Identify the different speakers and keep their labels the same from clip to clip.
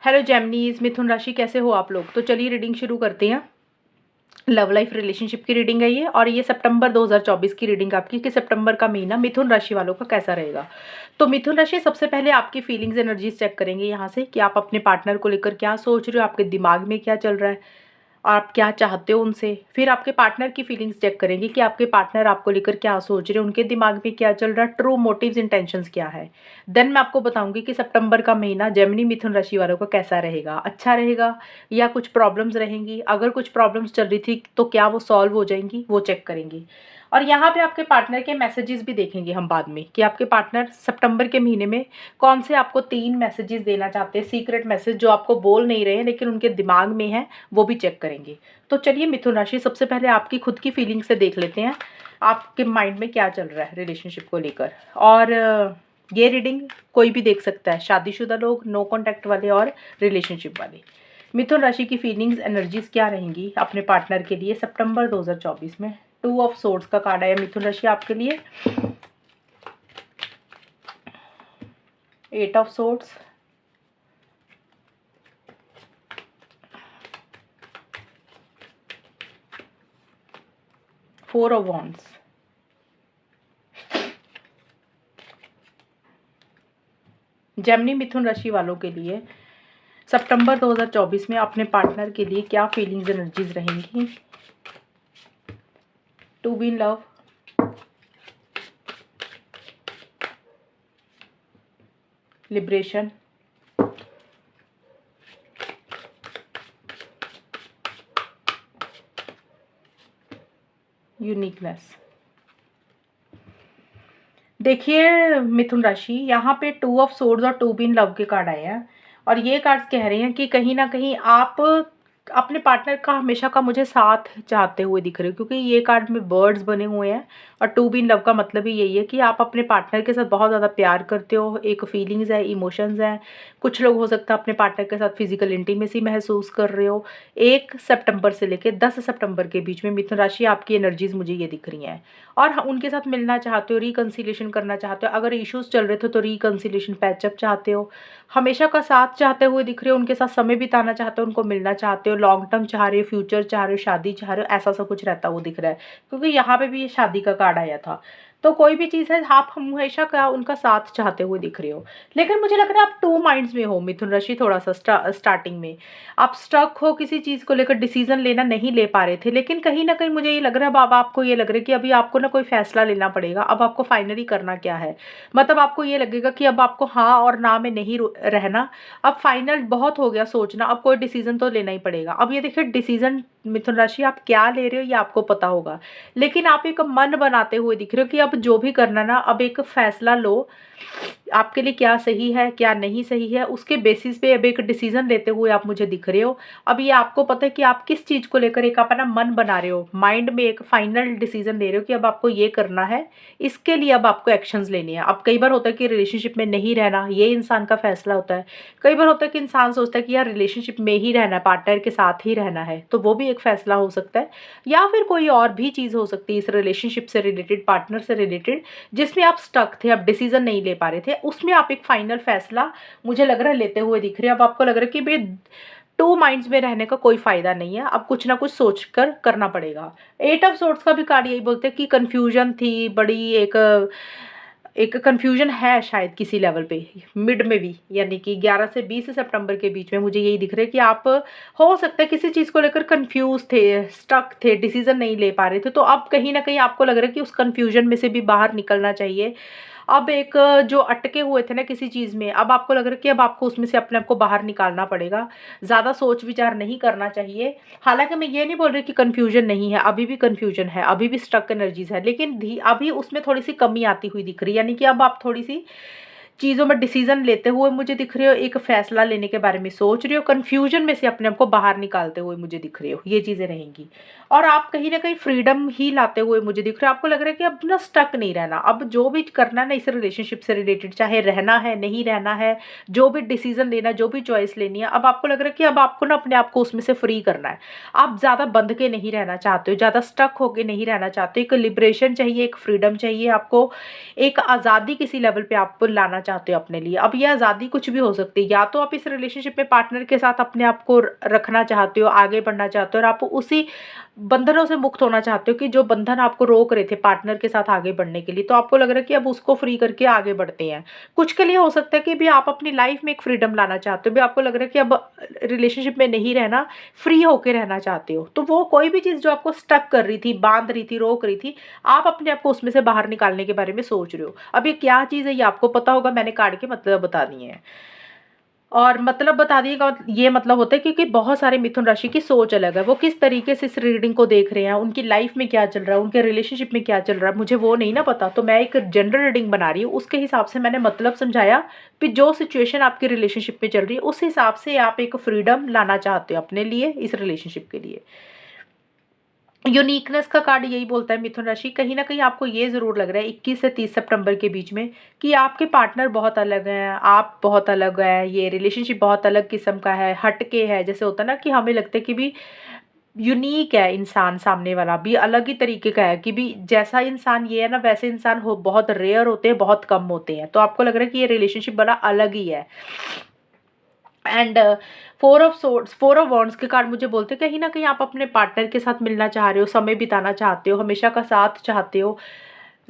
Speaker 1: Hello जेमिनीज, मिथुन राशि कैसे हो आप लोग। तो चलिए रीडिंग शुरू करते हैं। लव लाइफ रिलेशनशिप की रीडिंग है ये, और ये सितंबर 2024 की रीडिंग आपकी कि सितंबर का महीना मिथुन राशि वालों का कैसा रहेगा। तो मिथुन राशि सबसे पहले आपकी फीलिंग्स एनर्जीज चेक करेंगे यहाँ से कि आप अपने पार्टनर को लेकर क्या सोच रहे हो, आपके दिमाग में क्या चल रहा है, आप क्या चाहते हो उनसे। फिर आपके पार्टनर की फीलिंग्स चेक करेंगे कि आपके पार्टनर आपको लेकर क्या सोच रहे हैं, उनके दिमाग में क्या चल रहा है, ट्रू मोटिव्स इंटेंशंस क्या है। देन मैं आपको बताऊंगी कि सितंबर का महीना जेमिनी मिथुन राशि वालों का कैसा रहेगा, अच्छा रहेगा या कुछ प्रॉब्लम्स रहेंगी। अगर कुछ प्रॉब्लम्स चल रही थी तो क्या वो सॉल्व हो जाएंगी, वो चेक करेंगे। और यहाँ पे आपके पार्टनर के मैसेजेस भी देखेंगे हम बाद में कि आपके पार्टनर सितंबर के महीने में कौन से आपको 3 मैसेजेस देना चाहते हैं, सीक्रेट मैसेज जो आपको बोल नहीं रहे हैं लेकिन उनके दिमाग में है, वो भी चेक करेंगे। तो चलिए मिथुन राशि सबसे पहले आपकी खुद की फीलिंग से देख लेते हैं आपके माइंड में क्या चल रहा है रिलेशनशिप को लेकर। और ये रीडिंग कोई भी देख सकता है, शादीशुदा लोग, नो कॉन्टैक्ट वाले और रिलेशनशिप वाले। मिथुन राशि की फीलिंग्स एनर्जीज क्या रहेंगी अपने पार्टनर के लिए सितंबर 2024 में। 2 ऑफ सोर्ड्स का कार्ड आया मिथुन राशि आपके लिए, 8 of swords, 4 of wands. Gemini मिथुन राशि वालों के लिए सितंबर 2024 में अपने पार्टनर के लिए क्या फीलिंग्स एनर्जीज रहेंगी। To be in love, liberation, uniqueness. देखिए मिथुन राशि, यहाँ पे 2 ऑफ सोर्ड्स और 2 बी इन लव के कार्ड आए हैं, और ये कार्ड्स कह रहे हैं कि कहीं ना कहीं आप अपने पार्टनर का हमेशा का मुझे साथ चाहते हुए दिख रहे हो, क्योंकि ये कार्ड में बर्ड्स बने हुए हैं। और 2 बी इन लव का मतलब ही यही है कि आप अपने पार्टनर के साथ बहुत ज़्यादा प्यार करते हो, एक फीलिंग्स है, इमोशंस हैं। कुछ लोग हो सकता है अपने पार्टनर के साथ फिजिकल इंटीमेसी महसूस कर रहे हो। 1 सितंबर से लेकर 10 सितंबर के बीच में मिथुन राशि आपकी एनर्जीज मुझे ये दिख रही हैं, और उनके साथ मिलना चाहते हो, रिकन्सिलेशन करना चाहते हो। अगर इश्यूज चल रहे थे तो रिकन्सिलेशन पैचअप चाहते हो, हमेशा का साथ चाहते हुए दिख रहे हो, उनके साथ समय बिताना चाहते हो, उनको मिलना चाहते हो, लॉन्ग टर्म चाह रहे हो, फ्यूचर चाह रहे हो, शादी चाह रहे हो, ऐसा सा कुछ रहता हुआ दिख रहा है। क्योंकि यहाँ पे भी ये शादी का कार्ड आया था। तो कोई भी चीज़ है, आप हमेशा का उनका साथ चाहते हुए दिख रहे हो। लेकिन मुझे लग रहा है आप 2 माइंड्स में हो मिथुन राशि, थोड़ा सा स्टार्टिंग में आप स्टक हो किसी चीज़ को लेकर, डिसीजन लेना नहीं ले पा रहे थे। लेकिन कहीं ना कहीं मुझे ये लग रहा है अब आपको ये लग रहा है कि अभी आपको ना कोई फैसला लेना पड़ेगा। अब आपको फाइनली करना क्या है, मतलब आपको ये लगेगा कि अब आपको हाँ और ना में नहीं रहना। अब फाइनल बहुत हो गया सोचना, अब कोई डिसीजन तो लेना ही पड़ेगा। अब ये देखिए डिसीजन मिथुन राशि आप क्या ले रहे हो ये आपको पता होगा, लेकिन आप एक मन बनाते हुए दिख रहे हो कि अब जो भी करना ना, अब एक फैसला लो आपके लिए क्या सही है क्या नहीं सही है, उसके बेसिस पे अब एक डिसीजन लेते हुए आप मुझे दिख रहे हो। अब ये आपको पता है कि आप किस चीज़ को लेकर एक अपना मन बना रहे हो, माइंड में एक फाइनल डिसीजन ले रहे हो कि अब आपको ये करना है, इसके लिए अब आपको एक्शंस लेने हैं। अब कई बार होता है कि रिलेशनशिप में नहीं रहना, ये इंसान का फैसला होता है। कई बार होता है कि इंसान सोचता है कि यार रिलेशनशिप में ही रहना है, पार्टनर के साथ ही रहना है, तो वो भी एक फैसला हो सकता है। या फिर कोई और भी चीज़ हो सकती है इस रिलेशनशिप से रिलेटेड, पार्टनर से रिलेटेड, जिसमें आप स्टक थे, आप डिसीजन नहीं ले पा रहे थे, उसमें आप एक फाइनल फैसला मुझे लग रहा है लेते हुए दिख रहे हैं। अब आपको लग रहा है कि भाई 2 माइंड्स में रहने का कोई फायदा नहीं है, अब कुछ ना कुछ सोच कर करना पड़ेगा। 8 ऑफ सोर्ड्स का भी कार्ड यही बोलते हैं कि कन्फ्यूजन थी बड़ी, एक एक कन्फ्यूजन है शायद किसी लेवल पे मिड में भी, यानी कि 11 से 20 सितंबर के बीच में मुझे यही दिख रहा है कि आप हो सकता है किसी चीज़ को लेकर कंफ्यूज थे, स्टक थे, डिसीजन नहीं ले पा रहे थे। तो अब कहीं ना कहीं आपको लग रहा है कि उस कन्फ्यूजन में से भी बाहर निकलना चाहिए। अब एक जो अटके हुए थे ना किसी चीज़ में, अब आपको लग रहा है कि अब आपको उसमें से अपने आप को बाहर निकालना पड़ेगा। ज़्यादा सोच विचार नहीं करना चाहिए। हालांकि मैं ये नहीं बोल रही कि कन्फ्यूजन नहीं है, अभी भी कन्फ्यूजन है, अभी भी स्टक एनर्जीज है, लेकिन अभी उसमें थोड़ी सी कमी आती हुई दिख रही है। यानी कि अब आप थोड़ी सी चीज़ों में डिसीजन लेते हुए मुझे दिख रहे हो, एक फैसला लेने के बारे में सोच रहे हो, कन्फ्यूजन में से अपने आप को बाहर निकालते हुए मुझे दिख रहे हो, ये चीज़ें रहेंगी। और आप कहीं ना कहीं फ्रीडम ही लाते हुए मुझे दिख रहा है। आपको लग रहा है कि अब ना स्टक नहीं रहना, अब जो भी करना है ना इस रिलेशनशिप से रिलेटेड, चाहे रहना है नहीं रहना है, जो भी डिसीजन लेना, जो भी चॉइस लेनी है, अब आपको लग रहा है कि अब आपको ना अपने आप को उसमें से फ्री करना है। आप ज़्यादा बंध के नहीं रहना चाहते हो, ज़्यादा स्टक होके नहीं रहना चाहते हो, एक लिबरेशन चाहिए, एक फ्रीडम चाहिए आपको, एक आज़ादी किसी लेवल पे आपको लाना चाहते हो अपने लिए। अब ये आज़ादी कुछ भी हो सकती है, या तो आप इस रिलेशनशिप में पार्टनर के साथ अपने आप को रखना चाहते हो, आगे बढ़ना चाहते हो और आप उसी बंधनों से मुक्त होना चाहते हो कि जो बंधन आपको रोक रहे थे पार्टनर के साथ आगे बढ़ने के लिए, तो आपको लग रहा है कि अब उसको फ्री करके आगे बढ़ते हैं। कुछ के लिए हो सकता है कि भी आप अपनी लाइफ में एक फ्रीडम लाना चाहते हो, भी आपको लग रहा है कि अब रिलेशनशिप में नहीं रहना, फ्री होके रहना चाहते हो। तो वो कोई भी चीज़ जो आपको स्टक कर रही थी, बांध रही थी, रोक रही थी, आप अपने आप को उसमें से बाहर निकालने के बारे में सोच रहे हो। अब ये क्या चीज़ है ये आपको पता होगा, मैंने कार्ड के मतलब बता दिए हैं। और मतलब बता दिएगा, ये मतलब होता है क्योंकि बहुत सारे मिथुन राशि की सोच अलग है, वो किस तरीके से इस रीडिंग को देख रहे हैं, उनकी लाइफ में क्या चल रहा है, उनके रिलेशनशिप में क्या चल रहा है, मुझे वो नहीं ना पता। तो मैं एक जनरल रीडिंग बना रही हूँ, उसके हिसाब से मैंने मतलब समझाया कि जो सिचुएशन आपकी रिलेशनशिप में चल रही है उस हिसाब से आप एक फ्रीडम लाना चाहते हो अपने लिए, इस रिलेशनशिप के लिए। यूनिकनेस का कार्ड यही बोलता है मिथुन राशि, कहीं ना कहीं आपको ये ज़रूर लग रहा है 21 से 30 सितंबर के बीच में कि आपके पार्टनर बहुत अलग हैं, आप बहुत अलग हैं, ये रिलेशनशिप बहुत अलग किस्म का है, हटके है। जैसे होता है ना कि हमें लगता है कि भी यूनिक है इंसान, सामने वाला भी अलग ही तरीके का है, कि भी जैसा इंसान ये है ना वैसे इंसान हो बहुत रेयर होते हैं, बहुत कम होते हैं। तो आपको लग रहा है कि ये रिलेशनशिप बड़ा अलग ही है। And four of swords, four of wands के कार्ड मुझे बोलते हैं कहीं ना कहीं आप अपने पार्टनर के साथ मिलना चाह रहे हो, समय बिताना चाहते हो, हमेशा का साथ चाहते हो,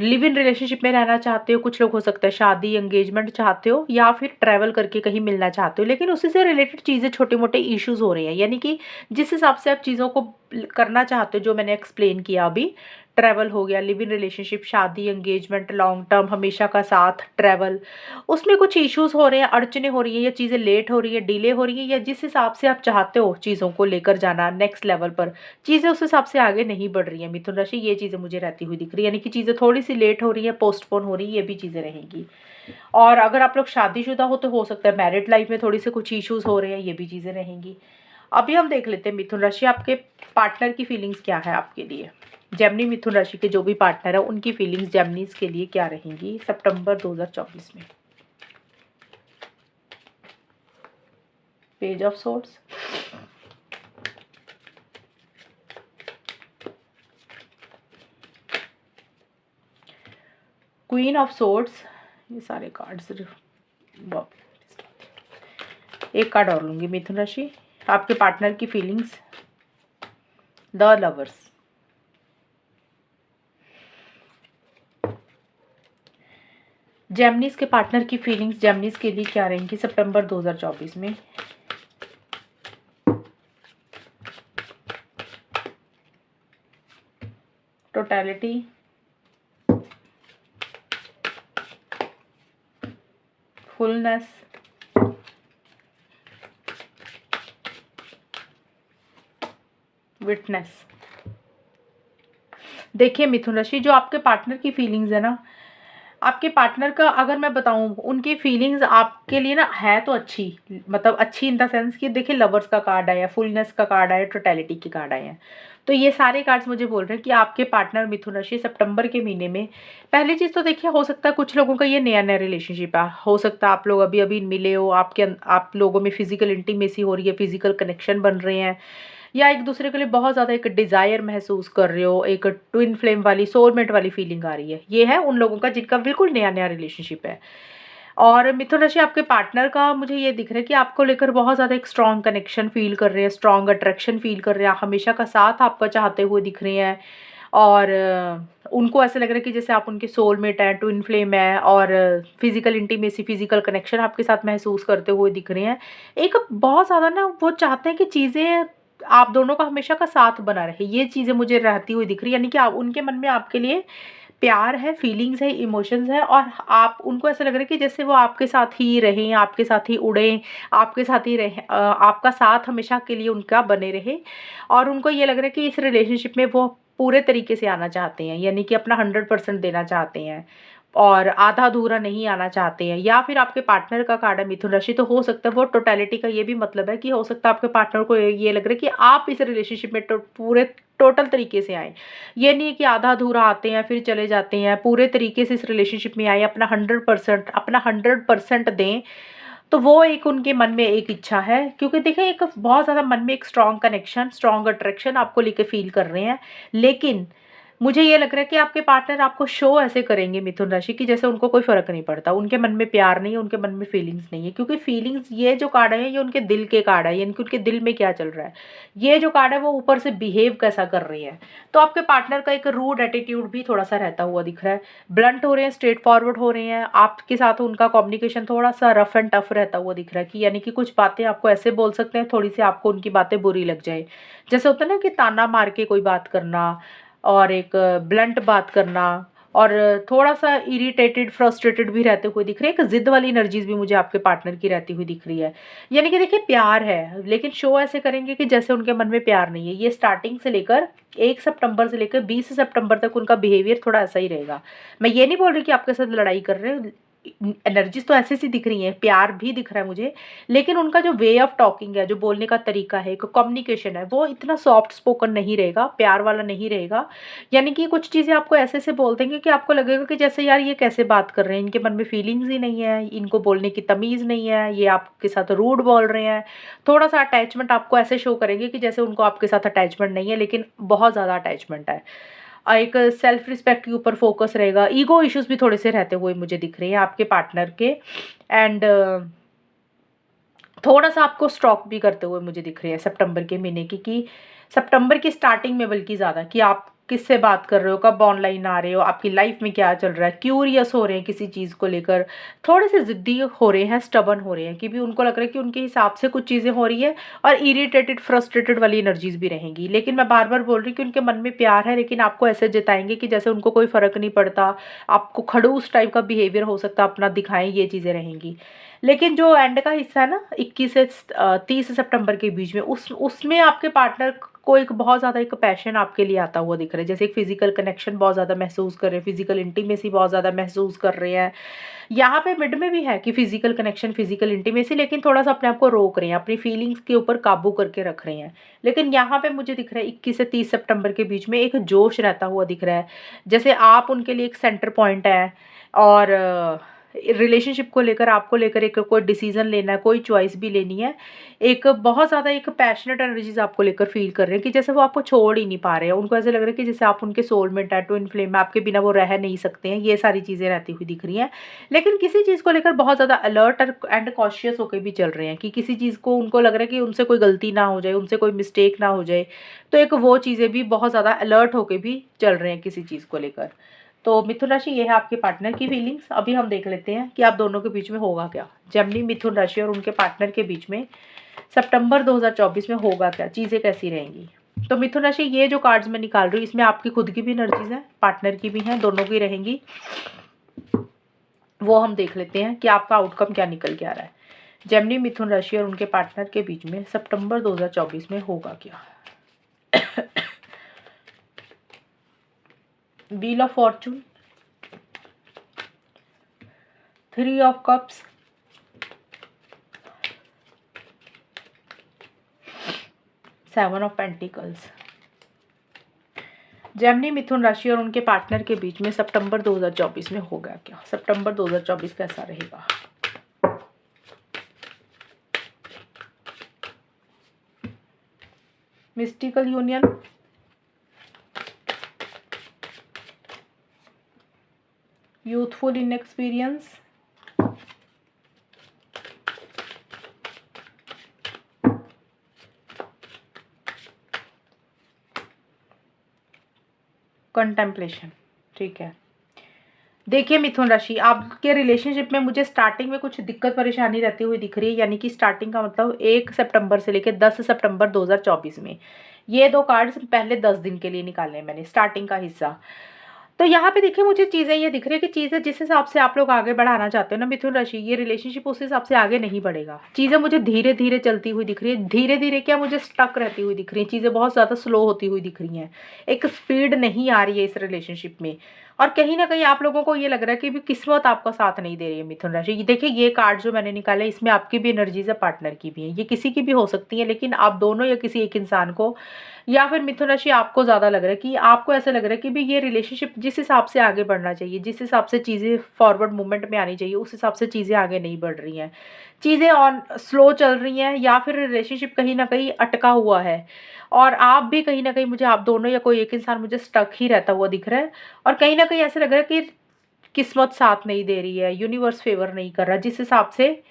Speaker 1: लिव इन रिलेशनशिप में रहना चाहते हो। कुछ लोग हो सकता है शादी एंगेजमेंट चाहते हो, या फिर ट्रैवल करके कहीं मिलना चाहते हो। लेकिन उसी से रिलेटेड चीज़ें छोटे मोटे इश्यूज हो रहे हैं, यानी कि जिस हिसाब से आप चीज़ों को करना चाहते हो, जो मैंने एक्सप्लेन किया अभी, ट्रैवल हो गया, लिव इन रिलेशनशिप, शादी एंगेजमेंट, लॉन्ग टर्म, हमेशा का साथ, ट्रैवल, उसमें कुछ इश्यूज हो रहे हैं, अड़चने हो रही है, या चीज़ें लेट हो रही है, डिले हो रही है, या जिस हिसाब से आप चाहते हो चीज़ों को लेकर जाना नेक्स्ट लेवल पर, चीज़ें उस हिसाब से आगे नहीं बढ़ रही हैं मिथुन राशि। ये चीज़ें मुझे रहती हुई दिख रही है, यानी कि चीज़ें थोड़ी सी लेट हो रही है, पोस्टपोन हो रही है, ये भी चीज़ें रहेंगी। और अगर आप लोग शादीशुदा हो तो हो सकता है मैरिड लाइफ में थोड़ी से कुछ इश्यूज हो रहे हैं, ये भी चीज़ें रहेंगी। अभी हम देख लेते हैं मिथुन राशि आपके पार्टनर की फीलिंग्स क्या है आपके लिए। जेमिनी मिथुन राशि के जो भी पार्टनर है उनकी फीलिंग्स जेमिनीज के लिए क्या रहेंगी सितंबर 2024 में। Page of swords, queen of swords, ये सारे कार्ड्स, एक कार्ड और लूंगी मिथुन राशि आपके पार्टनर की फीलिंग्स, द लवर्स। जेमिनीज के पार्टनर की फीलिंग्स जेमिनीज के लिए क्या रहेंगी सितंबर 2024 में। Totality, fullness, witness. देखिए मिथुन राशि, जो आपके पार्टनर की फीलिंग्स है ना, आपके पार्टनर का अगर मैं बताऊं, उनकी फीलिंग्स आपके लिए ना है तो अच्छी, मतलब अच्छी इन द सेंस कि देखिए लवर्स का कार्ड आया, फुलनेस का कार्ड आया, टोटलिटी के कार्ड आए हैं। तो ये सारे कार्ड्स मुझे बोल रहे हैं कि आपके पार्टनर मिथुन राशि सितंबर के महीने में, पहली चीज़ तो देखिए हो सकता है कुछ लोगों का ये नया नया रिलेशनशिप है, हो सकता है आप लोग अभी अभी मिले हो, आप लोगों में फिजिकल इंटीमेसी हो रही है, फिजिकल कनेक्शन बन रहे हैं, या एक दूसरे के लिए बहुत ज़्यादा एक डिज़ायर महसूस कर रहे हो, एक ट्विन फ्लेम वाली सोलमेट वाली फीलिंग आ रही है। ये है उन लोगों का जिनका बिल्कुल नया नया रिलेशनशिप है। और मिथुन राशि आपके पार्टनर का मुझे ये दिख रहा है कि आपको लेकर बहुत ज़्यादा एक स्ट्रॉन्ग कनेक्शन फील कर रहे हैं, स्ट्रॉन्ग अट्रैक्शन फील कर रहे हैं, हमेशा का साथ आपका चाहते हुए दिख रहे हैं। और उनको ऐसा लग रहा है कि जैसे आप उनके सोलमेट हैं, ट्विन फ्लेम है, और फिजिकल इंटीमेसी, फिजिकल कनेक्शन आपके साथ महसूस करते हुए दिख रहे हैं। एक बहुत ज़्यादा ना वो चाहते हैं कि चीज़ें आप दोनों का हमेशा का साथ बना रहे, ये चीज़ें मुझे रहती हुई दिख रही है, यानी कि आप उनके मन में आपके लिए प्यार है, फीलिंग्स है, इमोशंस है, और आप उनको ऐसा लग रहा है कि जैसे वो आपके साथ ही रहें, आपके साथ ही उड़ें, आपके साथ ही रहें, आपका साथ हमेशा के लिए उनका बने रहे। और उनको ये लग रहा है कि इस रिलेशनशिप में वो पूरे तरीके से आना चाहते हैं, यानी कि अपना 100% देना चाहते हैं, और आधा अधूरा नहीं आना चाहते हैं। या फिर आपके पार्टनर का कार्ड है मिथुन राशि, तो हो सकता है वो टोटलिटी का ये भी मतलब है कि हो सकता है आपके पार्टनर को ये लग रहा है कि आप इस रिलेशनशिप में पूरे टोटल तरीके से आए। ये नहीं है कि आधा अधूरा आते हैं फिर चले जाते हैं, पूरे तरीके से इस रिलेशनशिप में आए, अपना 100% दें। तो वो एक उनके मन में एक इच्छा है, क्योंकि देखिए एक बहुत ज़्यादा मन में एक स्ट्रॉन्ग कनेक्शन, स्ट्रॉन्ग अट्रैक्शन आपको लेके फील कर रहे हैं। लेकिन मुझे ये लग रहा है कि आपके पार्टनर आपको शो ऐसे करेंगे मिथुन राशि की जैसे उनको कोई फ़र्क नहीं पड़ता, उनके मन में प्यार नहीं है, उनके मन में फीलिंग्स नहीं है, क्योंकि फीलिंग्स ये जो कार्ड है ये उनके दिल के कार्ड है, यानी कि उनके दिल में क्या चल रहा है। ये जो कार्ड है वो ऊपर से बिहेव कैसा कर रही है। तो आपके पार्टनर का एक रूड एटीट्यूड भी थोड़ा सा रहता हुआ दिख रहा है, ब्लंट हो रहे हैं, स्ट्रेट फॉरवर्ड हो रहे हैं, आपके साथ उनका कम्युनिकेशन थोड़ा सा रफ एंड टफ रहता हुआ दिख रहा है, कि यानी कि कुछ बातें आपको ऐसे बोल सकते हैं थोड़ी सी आपको उनकी बातें बुरी लग जाए। जैसे होता है ना कि ताना मार के कोई बात करना और एक ब्लंट बात करना, और थोड़ा-सा इरिटेटेड, फ्रस्ट्रेटेड भी रहते हुए दिख रहे हैं। एक ज़िद वाली एनर्जीज़ भी मुझे आपके पार्टनर की रहती हुई दिख रही है। यानी कि देखिए प्यार है, लेकिन शो ऐसे करेंगे कि जैसे उनके मन में प्यार नहीं है। ये स्टार्टिंग से लेकर 1 सितंबर से लेकर 20 सितंबर तक उनका बिहेवियर थोड़ा ऐसा ही रहेगा। मैं ये नहीं बोल रही कि आपके साथ लड़ाई कर रहे हैं, एनर्जीज़ तो ऐसी-सी दिख रही हैं, प्यार भी दिख रहा है मुझे, लेकिन उनका जो वे ऑफ टॉकिंग है, जो बोलने का तरीका है, एक कम्युनिकेशन है, वो इतना सॉफ्ट स्पोकन नहीं रहेगा, प्यार वाला नहीं रहेगा। यानी कि कुछ चीज़ें आपको ऐसे-ऐसे बोल देंगे कि आपको लगेगा कि जैसे यार ये कैसे बात कर रहे हैं, इनके मन में फीलिंग्स ही नहीं है, इनको बोलने की तमीज़ नहीं है, ये आपके साथ रूड बोल रहे हैं। थोड़ा-सा अटैचमेंट आपको ऐसे शो करेंगे कि जैसे उनको आपके साथ अटैचमेंट नहीं है, लेकिन बहुत ज़्यादा अटैचमेंट है। एक सेल्फ रिस्पेक्ट के ऊपर फोकस रहेगा, ईगो इश्यूज़ भी थोड़े से रहते हुए मुझे दिख रहे हैं आपके पार्टनर के, एंड थोड़ा-सा आपको स्टॉक भी करते हुए मुझे दिख रहे हैं सितंबर के महीने की, कि सितंबर की स्टार्टिंग में बल्कि ज़्यादा, कि आप किससे बात कर रहे हो, कब ऑनलाइन आ रहे हो, आपकी लाइफ में क्या चल रहा है, क्यूरियस हो रहे हैं किसी चीज़ को लेकर, थोड़े से ज़िद्दी हो रहे हैं, स्टबर्न हो रहे हैं, कि भी उनको लग रहा है कि उनके हिसाब से कुछ चीज़ें हो रही है, और इरिटेटेड, फ्रस्ट्रेटेड वाली एनर्जीज़ भी रहेंगी। लेकिन मैं बार-बार बोल रही हूँ कि उनके मन में प्यार है, लेकिन आपको ऐसे जताएँगे कि जैसे उनको कोई फ़र्क नहीं पड़ता, आपको खड़ूस टाइप का बिहेवियर हो सकता है अपना दिखाएँ, ये चीज़ें रहेंगी। लेकिन जो एंड का हिस्सा है ना 21 से 30 सितंबर के बीच में, उसमें आपके पार्टनर को एक बहुत ज़्यादा एक पैशन आपके लिए आता हुआ दिख रहा है, जैसे एक फिजिकल कनेक्शन बहुत ज़्यादा महसूस कर रहे हैं, फिजिकल इंटीमेसी बहुत ज़्यादा महसूस कर रहे हैं। यहाँ पे मिड में भी है कि फिजिकल कनेक्शन, फिजिकल इंटीमेसी, लेकिन थोड़ा सा अपने आप को रोक रहे हैं, अपनी फीलिंग्स के ऊपर काबू करके रख रहे हैं। लेकिन यहाँ पे मुझे दिख रहा है 21 से 30 सितंबर के बीच में एक जोश रहता हुआ दिख रहा है, जैसे आप उनके लिए एक सेंटर पॉइंट है, और रिलेशनशिप को लेकर, आपको लेकर एक कोई डिसीजन लेना है, कोई चॉइस भी लेनी है, एक बहुत ज़्यादा एक पैशनेट एनर्जीज आपको लेकर फील कर रहे हैं, कि जैसे वो आपको छोड़ ही नहीं पा रहे हैं, उनको ऐसे लग रहा है कि जैसे आप उनके सोलमेट है, ट्विन फ्लेम है, आपके बिना वो रह नहीं सकते हैं। ये सारी चीज़ें रहती हुई दिख रही हैं, लेकिन किसी चीज़ को लेकर बहुत ज़्यादा अलर्ट एंड कॉशियस होकर भी चल रहे हैं, कि किसी चीज़ को उनको लग रहा है कि उनसे कोई गलती ना हो जाए, उनसे कोई मिस्टेक ना हो जाए, तो एक वो चीज़ें भी बहुत ज़्यादा अलर्ट होकर भी चल रहे हैं किसी चीज़ को लेकर। तो मिथुन राशि ये है आपके पार्टनर की फीलिंग्स। अभी हम देख लेते हैं कि आप दोनों के बीच में होगा क्या, जेमिनी मिथुन राशि और उनके पार्टनर के बीच में सितंबर 2024 में होगा क्या, चीज़ें कैसी रहेंगी। तो मिथुन राशि ये जो कार्ड्स मैं निकाल रही हूँ इसमें आपकी खुद की भी एनर्जीज हैं, पार्टनर की भी हैं, दोनों की रहेंगी। वो हम देख लेते हैं कि आपका आउटकम क्या निकल के आ रहा है। जेमिनी मिथुन राशि और उनके पार्टनर के बीच में सितंबर 2024 में होगा क्या। Wheel of fortune, 3 of cups, seven of pentacles. Gemini मिथुन राशि और उनके पार्टनर के बीच में सितंबर 2024 में होगा क्या, सितंबर 2024 कैसा रहेगा। Mystical union, youthful inexperience, contemplation. ठीक है, देखिए मिथुन राशि आपके रिलेशनशिप में मुझे स्टार्टिंग में कुछ दिक्कत परेशानी रहती हुई दिख रही है, यानी कि स्टार्टिंग का मतलब 1 सितंबर से लेकर 10 सितंबर 2024 में। ये दो कार्ड्स पहले 10 दिन के लिए निकाले मैंने, स्टार्टिंग का हिस्सा। तो यहाँ पे देखिए मुझे चीज़ें ये दिख रही है कि चीज़ें जिस हिसाब से आप लोग आगे बढ़ाना चाहते हो ना मिथुन राशि, ये रिलेशनशिप उस हिसाब से आगे नहीं बढ़ेगा। चीज़ें मुझे धीरे धीरे चलती हुई दिख रही है, धीरे धीरे क्या मुझे स्टक रहती हुई दिख रही है, चीज़ें बहुत ज़्यादा स्लो होती हुई दिख रही हैं, एक स्पीड नहीं आ रही है इस रिलेशनशिप में। और कहीं ना कहीं आप लोगों को ये लग रहा है कि भी किस्मत आपका साथ नहीं दे रही है मिथुन राशि। ये देखिए ये कार्ड जो मैंने निकाला है इसमें आपकी भी एनर्जीज है, पार्टनर की भी है, ये किसी की भी हो सकती है, लेकिन आप दोनों या किसी एक इंसान को, या फिर मिथुन राशि आपको ज़्यादा लग रहा है कि आपको ऐसा लग रहा है कि भी ये रिलेशनशिप जिस हिसाब से आगे बढ़ना चाहिए, जिस हिसाब से चीज़ें फॉरवर्ड मूवमेंट में आनी चाहिए, उस हिसाब से चीज़ें आगे नहीं बढ़ रही हैं। चीज़ें ऑन स्लो चल रही हैं या फिर रिलेशनशिप कहीं न कहीं अटका हुआ है और आप भी कहीं न कहीं मुझे आप दोनों या कोई एक इंसान मुझे स्टक ही रहता हुआ दिख रहा है और कहीं न कहीं ऐसा लग रहा है कि किस्मत साथ नहीं दे रही है, यूनिवर्स फ़ेवर नहीं कर रहा, जिस हिसाब से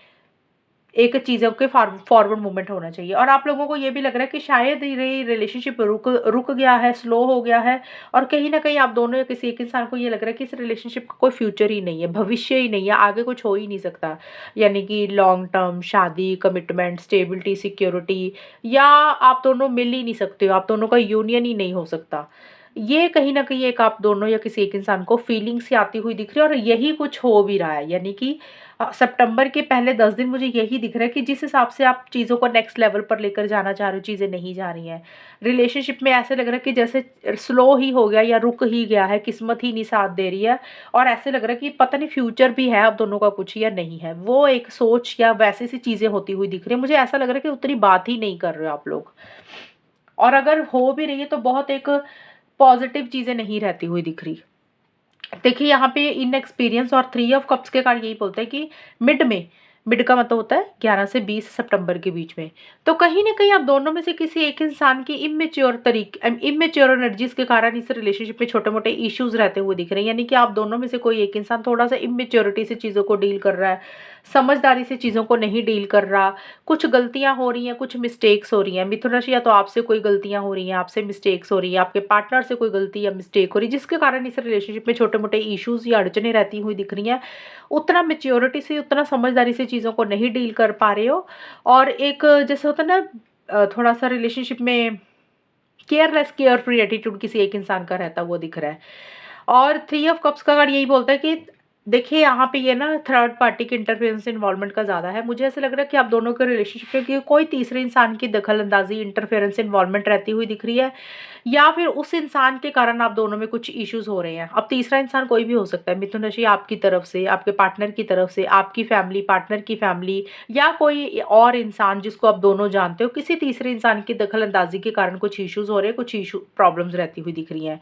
Speaker 1: एक चीज़ों के फॉरवर्ड मूवमेंट होना चाहिए और आप लोगों को ये भी लग रहा है कि शायद ये रिलेशनशिप रुक रुक गया है, स्लो हो गया है और कहीं न कहीं आप दोनों या किसी एक इंसान को ये लग रहा है कि इस रिलेशनशिप का कोई फ्यूचर ही नहीं है, भविष्य ही नहीं है, आगे कुछ हो ही नहीं सकता। यानी कि लॉन्ग टर्म शादी, कमिटमेंट, स्टेबिलिटी, सिक्योरिटी या आप दोनों मिल ही नहीं सकते हो, आप दोनों का यूनियन ही नहीं हो सकता। ये कहीं न कहीं एक आप दोनों या किसी एक इंसान को फीलिंग्स सी आती हुई दिख रही है और यही कुछ हो भी रहा है। यानी कि सितंबर के पहले 10 दिन मुझे यही दिख रहा है कि जिस हिसाब से आप चीज़ों को नेक्स्ट लेवल पर लेकर जाना चाह रहे हो, चीज़ें नहीं जा रही हैं। रिलेशनशिप में ऐसे लग रहा है कि जैसे स्लो ही हो गया या रुक ही गया है, किस्मत ही नहीं साथ दे रही है और ऐसे लग रहा है कि पता नहीं फ्यूचर भी है अब दोनों का कुछ या नहीं है। वो एक सोच या वैसी सी चीज़ें होती हुई दिख रही है। मुझे ऐसा लग रहा है कि उतनी बात ही नहीं कर रहे हो आप लोग और अगर हो भी रही है तो बहुत एक पॉज़िटिव चीज़ें नहीं रहती हुई दिख रही। देखिए यहाँ पे इनएक्सपीरियंस और 3 ऑफ कप्स के कार्ड यही बोलते हैं कि मिड का मतलब होता है 11 से 20 सितंबर के बीच में। तो कहीं न कहीं आप दोनों में से किसी एक इंसान की इम्मैच्योर एनर्जीज़ के कारण इस रिलेशनशिप में छोटे-मोटे इश्यूज़ रहते हुए दिख रहे हैं। यानी कि आप दोनों में से कोई एक इंसान थोड़ा-सा इम्मैच्योरिटी से चीज़ों को डील कर रहा है, समझदारी से चीज़ों को नहीं डील कर रहा, कुछ गलतियाँ हो रही हैं, कुछ मिस्टेक्स हो रही हैं। मिथुन राशि या तो आपसे कोई गलतियाँ हो रही हैं, आपसे मिस्टेक्स हो रही हैं, आपके पार्टनर से कोई गलती या मिस्टेक हो रही है, जिसके कारण इस रिलेशनशिप में छोटे-मोटे इश्यूज़ या अड़चनें रहती हुई दिख रही हैं। उतना मैच्योरिटी से, उतना समझदारी से चीज़ों को नहीं डील कर पा रहे हो और एक जैसे होता है ना थोड़ा-सा रिलेशनशिप में केयरलेस, केयर फ्री एटीट्यूड किसी एक इंसान का रहता हुआ दिख रहा है। और 3 ऑफ कप्स का कार्ड यही बोलता है कि देखिए यहाँ पे ये ना थर्ड पार्टी के इंटरफेरेंस इन्वॉल्वमेंट का ज़्यादा है। मुझे ऐसा लग रहा है कि आप दोनों के रिलेशनशिप में कि कोई तीसरे इंसान की दखल-अंदाज़ी, इंटरफेरेंस इन्वॉल्वमेंट रहती हुई दिख रही है या फिर उस इंसान के कारण आप दोनों में कुछ इश्यूज़ हो रहे हैं। अब तीसरा इंसान कोई भी हो सकता है, मिथुन राशि आपकी तरफ से, आपके पार्टनर की तरफ से, आपकी फैमिली, पार्टनर की फैमिली या कोई और इंसान जिसको आप दोनों जानते हो, किसी तीसरे इंसान की दखल-अंदाज़ी के कारण कुछ इश्यूज़ हो रहे हैं, कुछ प्रॉब्लम्स रहती हुई दिख रही हैं।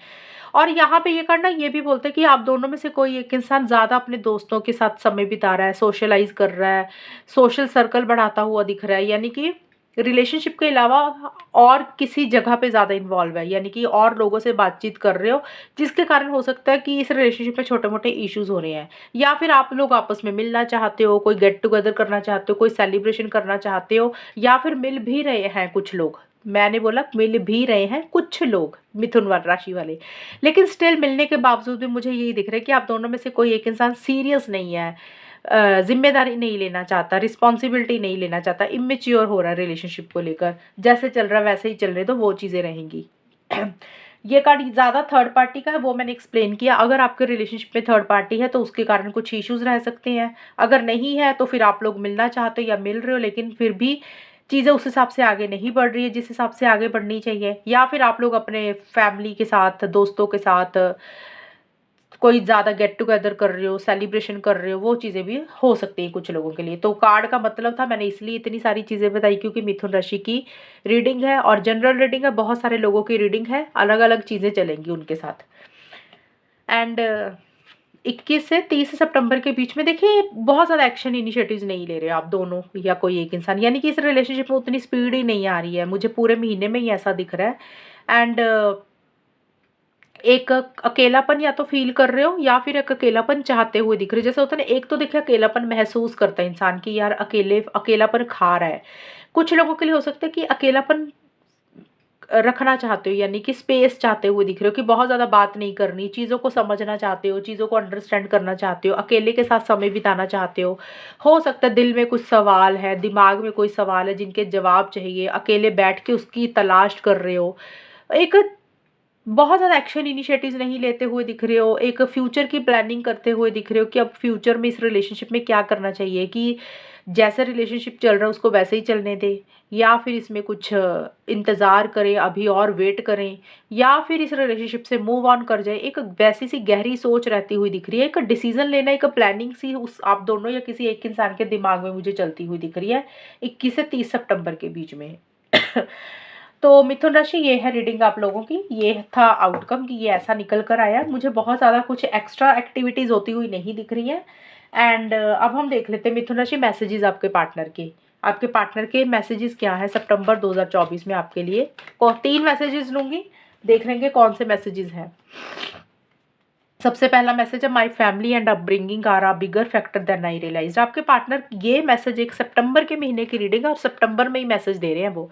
Speaker 1: और यहाँ पे ये करना ये भी बोलते हैं कि आप दोनों में से कोई एक इंसान ज़्यादा अपने दोस्तों के साथ समय बिता रहा है, सोशलाइज़ कर रहा है, सोशल सर्कल बढ़ाता हुआ दिख रहा है, यानी कि रिलेशनशिप के अलावा और किसी जगह पे ज़्यादा इन्वॉल्व है, यानी कि और लोगों से बातचीत कर रहे हो, जिसके कारण हो सकता है कि इस रिलेशनशिप में छोटे-मोटे इश्यूज़ हो रहे हैं। या फिर आप लोग आपस में मिलना चाहते हो, कोई गेट टुगेदर करना चाहते हो, कोई सेलिब्रेशन करना चाहते हो या फिर मिल भी रहे हैं कुछ लोग। मैंने बोला मिल भी रहे हैं कुछ लोग, मिथुन राशि वाले। लेकिन स्टिल मिलने के बावजूद भी मुझे यही दिख रहा है कि आप दोनों में से कोई एक इंसान सीरियस नहीं है, ज़िम्मेदारी नहीं लेना चाहता, रिस्पॉन्सिबिलिटी नहीं लेना चाहता, इम्मैच्योर हो रहा है रिलेशनशिप को लेकर। जैसे चल रहा है वैसे ही चलने दो, वो चीज़ें रहेंगी। ये कार्ड ज़्यादा थर्ड पार्टी का है, वो मैंने एक्सप्लेन किया। अगर आपके रिलेशनशिप में थर्ड पार्टी है तो उसके कारण कुछ इश्यूज़ रह सकते हैं। अगर नहीं है तो फिर आप लोग मिलना चाहते हो या मिल रहे हो, लेकिन फिर भी चीज़ें उस हिसाब से आगे नहीं बढ़ रही है जिस हिसाब से आगे बढ़नी चाहिए, या फिर आप लोग अपने फैमिली के साथ, दोस्तों के साथ कोई ज़्यादा गेट टुगेदर कर रहे हो, सेलिब्रेशन कर रहे हो, वो चीज़ें भी हो सकती हैं कुछ लोगों के लिए। तो कार्ड का मतलब था, मैंने इसलिए इतनी सारी चीज़ें बताई क्योंकि मिथुन राशि की रीडिंग है और जनरल रीडिंग है, बहुत सारे लोगों की रीडिंग है, अलग-अलग चीज़ें चलेंगी उनके साथ। एंड 21 से 30 सितंबर के बीच में देखिए बहुत ज़्यादा एक्शन इनिशिएटिव्स नहीं ले रहे आप दोनों या कोई एक इंसान, यानी कि इस रिलेशनशिप में उतनी स्पीड ही नहीं आ रही है, मुझे पूरे महीने में ही ऐसा दिख रहा है। एंड एक अकेलापन या तो फ़ील कर रहे हो या फिर एक अकेलापन चाहते हुए दिख रहे हो। जैसे होता है ना, एक तो देखिए अकेलापन महसूस करता है इंसान कि यार अकेलापन खा रहा है। कुछ लोगों के लिए हो सकता है कि अकेलापन रखना चाहते हो, यानी कि स्पेस चाहते हुए दिख रहे हो कि बहुत ज़्यादा बात नहीं करनी, चीज़ों को समझना चाहते हो, चीज़ों को अंडरस्टैंड करना चाहते हो, अकेले के साथ समय बिताना चाहते हो। हो सकता है दिल में कुछ सवाल है, दिमाग में कोई सवाल है जिनके जवाब चाहिए, अकेले बैठ के उसकी तलाश कर रहे हो। एक बहुत ज़्यादा एक्शन इनिशिएटिव्स नहीं लेते हुए दिख रहे हो, एक फ्यूचर की प्लानिंग करते हुए दिख रहे हो कि अब फ्यूचर में इस रिलेशनशिप में क्या करना चाहिए, कि जैसे रिलेशनशिप चल रहा है उसको वैसे ही चलने दें या फिर इसमें कुछ इंतज़ार करें, अभी और वेट करें या फिर इस रिलेशनशिप से मूव ऑन कर जाए। एक वैसी सी गहरी सोच रहती हुई दिख रही है, एक डिसीजन लेना, एक प्लानिंग सी उस आप दोनों या किसी एक इंसान के दिमाग में मुझे चलती हुई दिख रही है 21 से 30 सितंबर के बीच में। तो मिथुन राशि, ये है रीडिंग आप लोगों की, ये था आउटकम कि ये ऐसा निकल कर आया। मुझे बहुत ज़्यादा कुछ एक्स्ट्रा एक्टिविटीज़ होती हुई नहीं दिख रही हैं। एंड अब हम देख लेते हैं मिथुन राशि मैसेजेस आपके पार्टनर के। आपके पार्टनर के मैसेजेस क्या है सितंबर 2024 में आपके लिए। 3 मैसेजेस लूँगी, देख लेंगे कौन से मैसेजेस हैं। सबसे पहला मैसेज है, my family and upbringing are a bigger factor than I realized. आपके पार्टनर ये मैसेज एक सितंबर के महीने की रीडिंग है और सितंबर में ही मैसेज दे रहे हैं वो,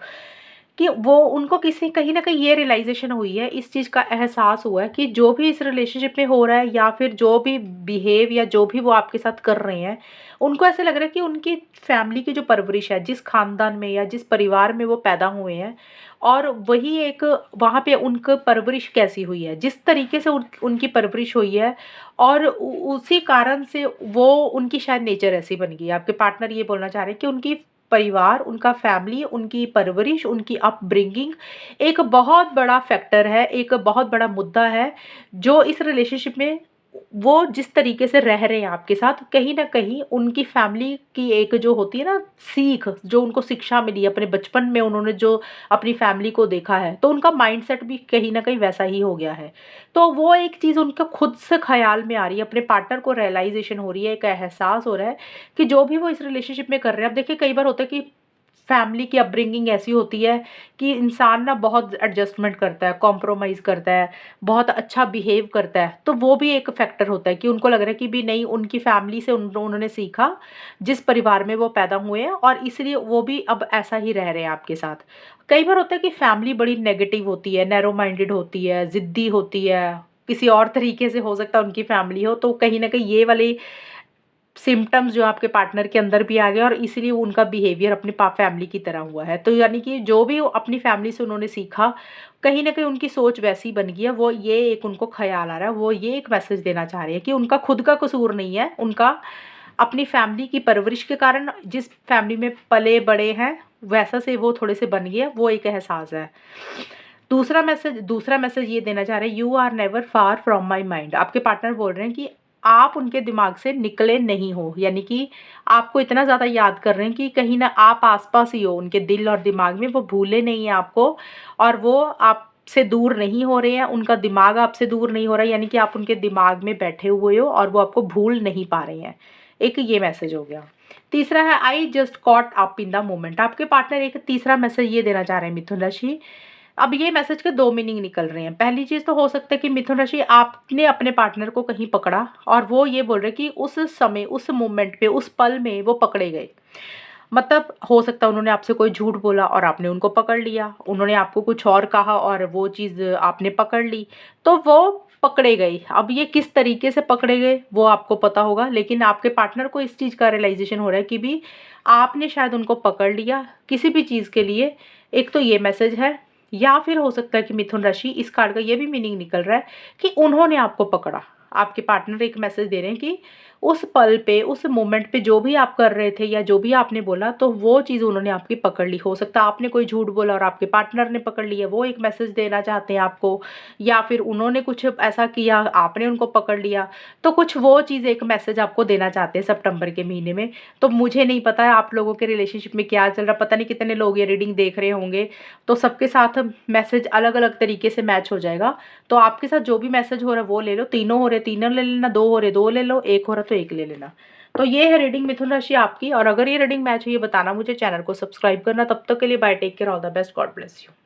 Speaker 1: कि वो उनको किसी कहीं न कहीं ये रियलाइज़ेशन हुई है, इस चीज़ का एहसास हुआ है कि जो भी इस रिलेशनशिप में हो रहा है या फिर जो भी बिहेव या जो भी वो आपके साथ कर रहे हैं, उनको ऐसा लग रहा है कि उनकी फैमिली की जो परवरिश है, जिस खानदान में या जिस परिवार में वो पैदा हुए हैं और वही एक वहाँ पे उनकी परवरिश कैसी हुई है, जिस तरीके से उनकी परवरिश हुई है और उसी कारण से वो उनकी शायद नेचर ऐसी बन गई है। आपके पार्टनर ये बोलना चाह रहे हैं कि उनकी परिवार, उनका फैमिली, उनकी परवरिश, उनकी अपब्रिंगिंग एक बहुत बड़ा फैक्टर है, एक बहुत बड़ा मुद्दा है, जो इस रिलेशनशिप में वो जिस तरीके से रह रहे हैं आपके साथ, कहीं न कहीं उनकी फैमिली की एक जो होती है ना सीख, जो उनको शिक्षा मिली अपने बचपन में, उन्होंने जो अपनी फैमिली को देखा है, तो उनका माइंडसेट भी कहीं न कहीं वैसा ही हो गया है। तो वो एक चीज़ उनका खुद से ख़्याल में आ रही है, अपने पार्टनर को रियलाइज़ेशन हो रही है, एक एहसास हो रहा है कि जो भी वो इस रिलेशनशिप में कर रहे हैं। अब देखिए कई बार होता है कि फैमिली की अपब्रिंगिंग ऐसी होती है कि इंसान ना बहुत एडजस्टमेंट करता है, कॉम्प्रोमाइज़ करता है, बहुत अच्छा बिहेव करता है, तो वो भी एक फैक्टर होता है कि उनको लग रहा है कि भी नहीं, उनकी फैमिली से उन्होंने सीखा, जिस परिवार में वो पैदा हुए हैं और इसलिए वो भी अब ऐसा ही रह रहे हैं आपके साथ। कई बार होता है कि फैमिली बड़ी नेगेटिव होती है, नैरो माइंडेड होती है, ज़िद्दी होती है, किसी और तरीके से हो सकता है उनकी फैमिली हो, तो कहीं न कहीं ये वाली सिम्पटम्स जो आपके पार्टनर के अंदर भी आ गए और इसीलिए उनका बिहेवियर अपनी फैमिली की तरह हुआ है। तो यानी कि जो भी अपनी फैमिली से उन्होंने सीखा, कहीं न कहीं उनकी सोच वैसी बन गई है, वो ये एक उनको ख़्याल आ रहा है, वो ये एक मैसेज देना चाह रहे हैं कि उनका खुद का कसूर नहीं है, उनका अपनी फैमिली की परवरिश के कारण जिस फैमिली में पले-बड़े हैं, वैसा से वो थोड़े से बन गए हैं, वो एक एहसास है। दूसरा मैसेज ये देना चाह रहे हैं, you are never far from my mind. आपके पार्टनर बोल रहे हैं कि आप उनके दिमाग से निकले नहीं हो, यानी कि आपको इतना ज़्यादा याद कर रहे हैं कि कहीं ना आप आस-पास ही हो उनके दिल और दिमाग में, वो भूले नहीं हैं आपको और वो आपसे दूर नहीं हो रहे हैं, उनका दिमाग आपसे दूर नहीं हो रहा है, यानी कि आप उनके दिमाग में बैठे हुए हो और वो आपको भूल नहीं पा रहे हैं। एक ये मैसेज हो गया। तीसरा है, I just caught up in the moment. आपके पार्टनर एक तीसरा मैसेज ये देना चाह रहे हैं मिथुन राशि। अब ये मैसेज के 2 मीनिंग निकल रहे हैं। पहली चीज़ तो हो सकता है कि मिथुन राशि आपने अपने पार्टनर को कहीं पकड़ा और वो ये बोल रहे हैं कि उस समय, उस मोमेंट पे, उस पल में वो पकड़े गए। मतलब हो सकता है उन्होंने आपसे कोई झूठ बोला और आपने उनको पकड़ लिया। उन्होंने आपको कुछ और कहा और वो चीज़ आपने पकड़ ली, तो वो पकड़े गए। अब ये किस तरीके से पकड़े गए वो आपको पता होगा, लेकिन आपके पार्टनर को इस चीज़ का रियलाइज़ेशन हो रहा है कि भी आपने शायद उनको पकड़ लिया किसी भी चीज़ के लिए। एक तो ये मैसेज है, या फिर हो सकता है कि मिथुन राशि, इस कार्ड का ये भी मीनिंग निकल रहा है कि उन्होंने आपको पकड़ा। आपके पार्टनर एक मैसेज दे रहे हैं कि उस पल पे, उस मोमेंट पे जो भी आप कर रहे थे या जो भी आपने बोला, तो वो चीज़ उन्होंने आपकी पकड़ ली। हो सकता है आपने कोई झूठ बोला और आपके पार्टनर ने पकड़ लिया, वो एक मैसेज देना चाहते हैं आपको, या फिर उन्होंने कुछ ऐसा किया, आपने उनको पकड़ लिया, तो कुछ वो चीज़ एक मैसेज आपको देना चाहते हैं सितंबर के महीने में। तो मुझे नहीं पता है आप लोगों के रिलेशनशिप में क्या चल रहा है, पता नहीं कितने लोग ये रीडिंग देख रहे होंगे, तो सबके साथ मैसेज अलग-अलग तरीके से मैच हो जाएगा। तो आपके साथ जो भी मैसेज हो रहा है वो ले लो, तीनों हो रहे तीनों ले लेना, 2 हो रहे 2 ले लो, 1 हो रहा तो 1 ले लेना। तो ये है रीडिंग मिथुन राशि आपकी, और अगर ये रीडिंग मैच हुई है बताना मुझे, चैनल को सब्सक्राइब करना। तब तक के लिए bye, take care, all the best, God bless you.